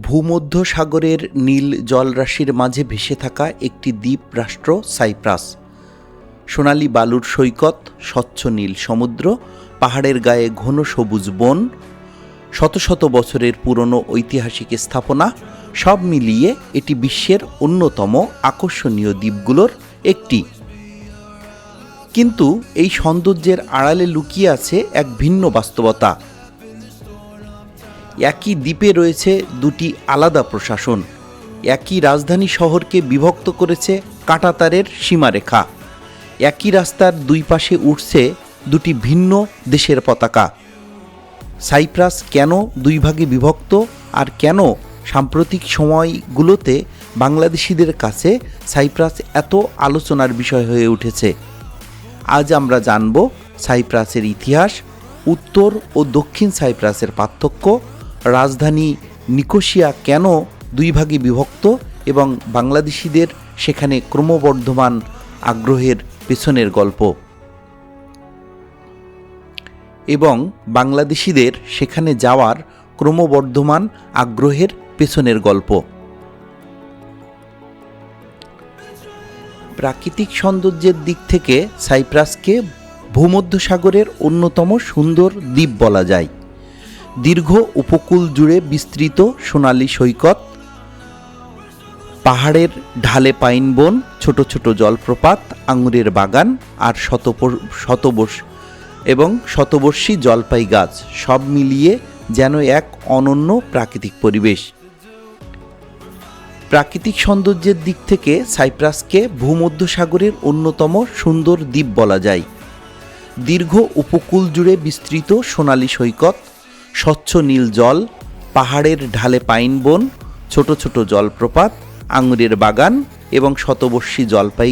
ভূমধ্যসাগরের নীল জলরাশির মাঝে ভেসে থাকা একটি দ্বীপ রাষ্ট্র সাইপ্রাস। সোনালি বালুর সৈকত, স্বচ্ছ নীল সমুদ্র, পাহাড়ের গায়ে ঘন সবুজ বন, শত শত বছরের পুরনো ঐতিহাসিক স্থাপনা, সব মিলিয়ে এটি বিশ্বের অন্যতম আকর্ষণীয় দ্বীপগুলোর একটি। কিন্তু এই সৌন্দর্যের আড়ালে লুকিয়ে আছে এক ভিন্ন বাস্তবতা। একই দ্বীপে রয়েছে দুটি আলাদা প্রশাসন। একই রাজধানী শহরকে বিভক্ত করেছে কাঁটাতারের সীমারেখা। একই রাস্তার দুই পাশে উঠছে দুটি ভিন্ন দেশের পতাকা। সাইপ্রাস কেন দুই ভাগে বিভক্ত, আর কেন সাম্প্রতিক সময়গুলোতে বাংলাদেশিদের কাছে সাইপ্রাস এত আলোচনার বিষয় হয়ে উঠেছে? আজ আমরা জানব সাইপ্রাসের ইতিহাস, উত্তর ও দক্ষিণ সাইপ্রাসের পার্থক্য, রাজধানী নিকোসিয়া কেন দুই ভাগে বিভক্ত এবং বাংলাদেশিদের সেখানে ক্রমবর্ধমান আগ্রহের পেছনের গল্প। এবং বাংলাদেশিদের সেখানে যাওয়ার ক্রমবর্ধমান আগ্রহের পেছনের গল্প। প্রাকৃতিক সৌন্দর্যের দিক থেকে সাইপ্রাসকে ভূমধ্যসাগরের অন্যতম সুন্দর দ্বীপ বলা যায়। দীর্ঘ উপকূল জুড়ে বিস্তৃত সোনালী সৈকত, পাহাড়ের ঢালে পাইন বন, ছোট ছোট জলপ্রপাত, আঙুরের বাগান আর শতবর্ষী জলপাই গাছ, সব মিলিয়ে যেন এক অনন্য প্রাকৃতিক পরিবেশ। প্রাকৃতিক সৌন্দর্যের দিক থেকে সাইপ্রাসকে ভূমধ্যসাগরের অন্যতম সুন্দর দ্বীপ বলা যায়। দীর্ঘ উপকূল জুড়ে বিস্তৃত সোনালী সৈকত, স্বচ্ছ নীল জল, পাহাড়ের ঢালে পাইন বন, ছোট ছোট জলপ্রপাত, আঙুরের বাগান এবং শতবর্ষী জলপাই